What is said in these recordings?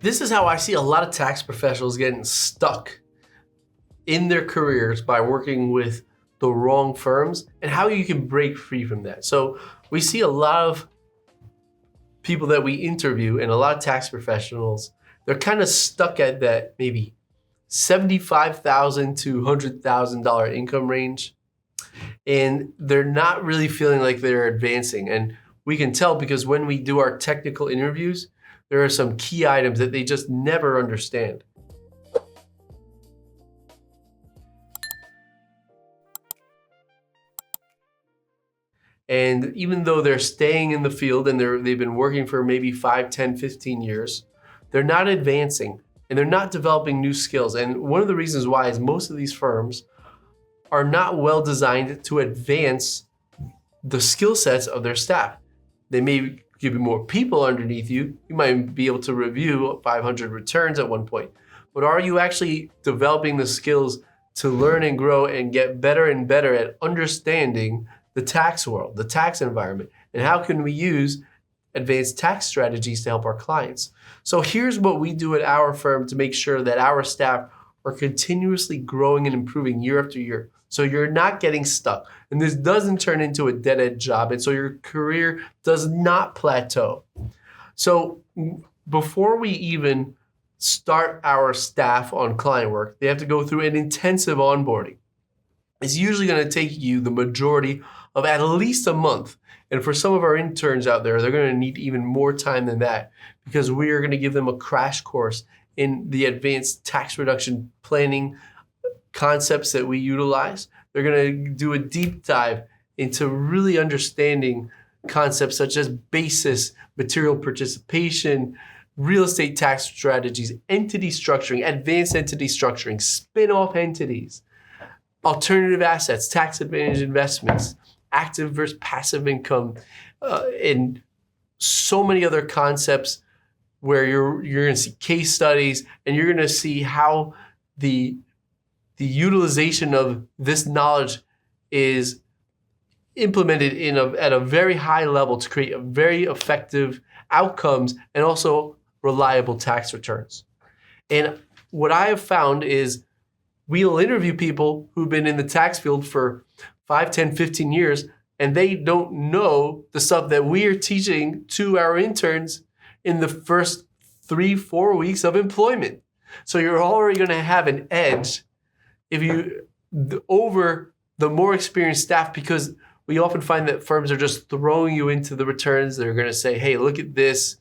This is how I see a lot of tax professionals getting stuck in their careers by working with the wrong firms and how you can break free from that. So we see a lot of people that we interview and a lot of tax professionals, they're kind of stuck at that maybe $75,000 to $100,000 income range. And they're not really feeling like they're advancing. And we can tell because when we do our technical interviews, there are some key items that they just never understand. And even though they're staying in the field and they've been working for maybe 5, 10, 15 years, they're not advancing and they're not developing new skills. And one of the reasons why is most of these firms are not well designed to advance the skill sets of their staff. They may give you more people underneath you. You might be able to review 500 returns at one point. But are you actually developing the skills to learn and grow and get better and better at understanding the tax world, the tax environment, and how can we use advanced tax strategies to help our clients? So here's what we do at our firm to make sure that our staff are continuously growing and improving year after year. So you're not getting stuck. And this doesn't turn into a dead-end job. And so your career does not plateau. So before we even start our staff on client work, they have to go through an intensive onboarding. It's usually going to take you the majority of at least a month. And for some of our interns out there, they're going to need even more time than that because we are going to give them a crash course in the advanced tax reduction planning concepts that we utilize. They're going to do a deep dive into really understanding concepts such as basis, material participation, real estate tax strategies, entity structuring, advanced entity structuring, spin-off entities, alternative assets, tax advantage investments, active versus passive income, and so many other concepts where you're going to see case studies and you're going to see how the utilization of this knowledge is implemented at a very high level to create a very effective outcomes and also reliable tax returns. And what I have found is we'll interview people who've been in the tax field for 5, 10, 15 years, and they don't know the stuff that we are teaching to our interns in the first 3, 4 weeks of employment. So you're already going to have an edge over the more experienced staff, because we often find that firms are just throwing you into the returns. They're going to say, hey, look at this,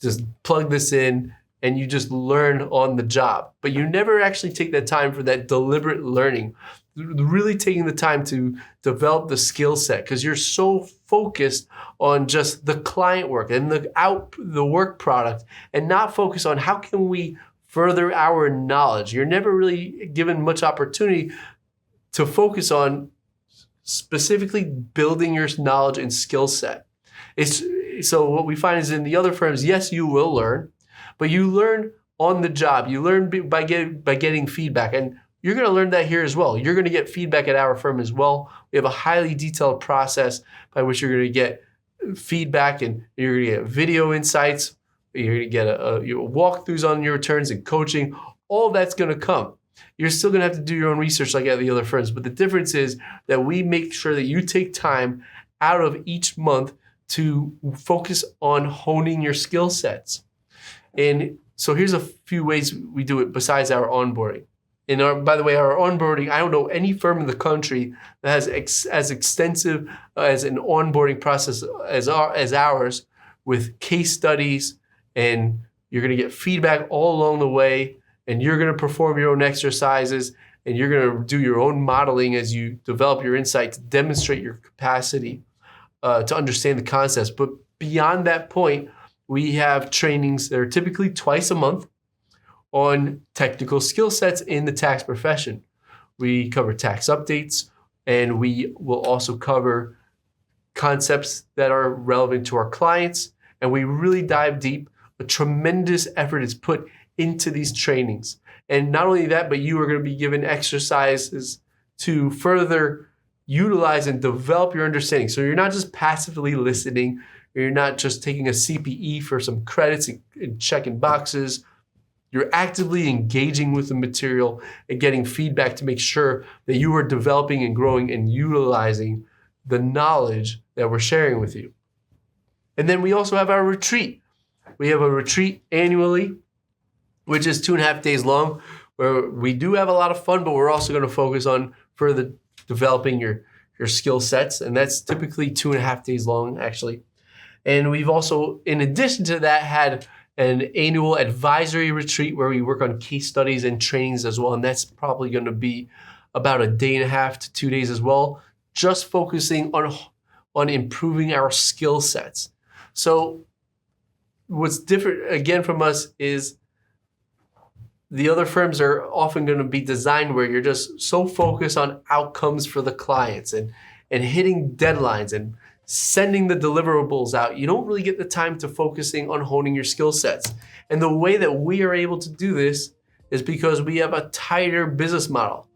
just plug this in, and you just learn on the job. But you never actually take that time for that deliberate learning, really taking the time to develop the skill set, because you're so focused on just the client work and the work product and not focus on how can we further our knowledge. You're never really given much opportunity to focus on specifically building your knowledge and skill set. So what we find is in the other firms, yes, you will learn, but you learn on the job. You learn by getting feedback, and you're going to learn that here as well. You're going to get feedback at our firm as well. We have a highly detailed process by which you're going to get feedback, and you're going to get video insights. You're going to get walkthroughs on your returns and coaching. All that's going to come. You're still going to have to do your own research like at the other firms, but the difference is that we make sure that you take time out of each month to focus on honing your skill sets. And so here's a few ways we do it besides our onboarding. By the way, our onboarding, I don't know any firm in the country that has as extensive as an onboarding process as ours, with case studies, and you're going to get feedback all along the way, and you're going to perform your own exercises, and you're going to do your own modeling as you develop your insight to demonstrate your capacity to understand the concepts. But beyond that point, we have trainings that are typically twice a month on technical skill sets in the tax profession. We cover tax updates, and we will also cover concepts that are relevant to our clients, and we really dive deep. A tremendous effort is put into these trainings. And not only that, but you are going to be given exercises to further utilize and develop your understanding. So you're not just passively listening, you're not just taking a CPE for some credits and checking boxes, You're actively engaging with the material and getting feedback to make sure that you are developing and growing and utilizing the knowledge that we're sharing with you. And then we also have our retreat. We have a retreat annually, which is 2.5 days long, where we do have a lot of fun, but we're also going to focus on further developing your skill sets. And that's typically 2.5 days long, actually. And we've also, in addition to that, had an annual advisory retreat where we work on case studies and trainings as well. And that's probably going to be about 1.5 to 2 days as well, just focusing on improving our skill sets. So what's different, again, from us is the other firms are often going to be designed where you're just so focused on outcomes for the clients and hitting deadlines and sending the deliverables out. You don't really get the time to focusing on honing your skill sets. And the way that we are able to do this is because we have a tighter business model.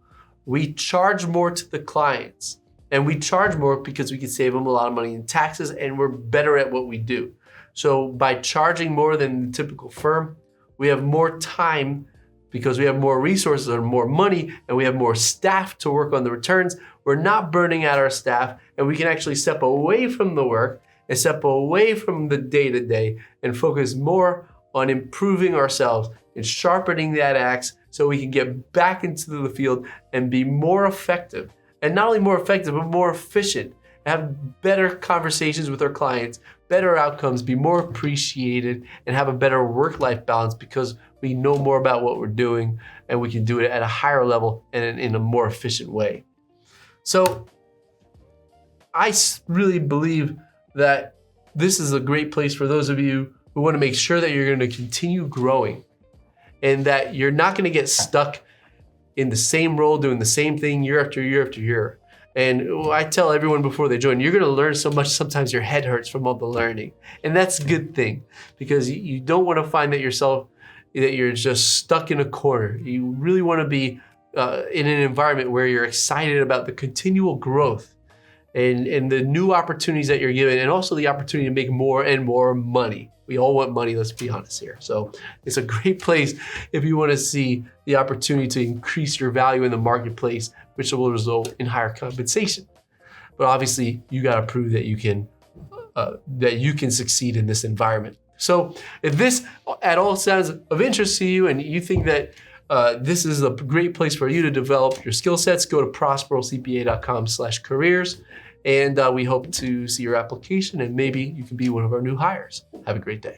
We charge more to the clients, and we charge more because we can save them a lot of money in taxes, and we're better at what we do. So by charging more than the typical firm, we have more time because we have more resources and more money, and we have more staff to work on the returns. We're not burning out our staff, and we can actually step away from the work and step away from the day-to-day and focus more on improving ourselves and sharpening that axe so we can get back into the field and be more effective. And not only more effective, but more efficient. Have better conversations with our clients, better outcomes, be more appreciated, and have a better work-life balance because we know more about what we're doing and we can do it at a higher level and in a more efficient way. So I really believe that this is a great place for those of you who want to make sure that you're going to continue growing and that you're not going to get stuck in the same role doing the same thing year after year after year. And I tell everyone before they join, you're going to learn so much, sometimes your head hurts from all the learning. And that's a good thing because you don't want to find that you're just stuck in a corner. You really want to be in an environment where you're excited about the continual growth and the new opportunities that you're given, and also the opportunity to make more and more money. We all want money, let's be honest here. So it's a great place if you want to see the opportunity to increase your value in the marketplace, which will result in higher compensation. But obviously, you got to prove that you can succeed in this environment. So if this at all sounds of interest to you and you think that this is a great place for you to develop your skill sets, go to prosperocpa.com/careers. And we hope to see your application and maybe you can be one of our new hires. Have a great day.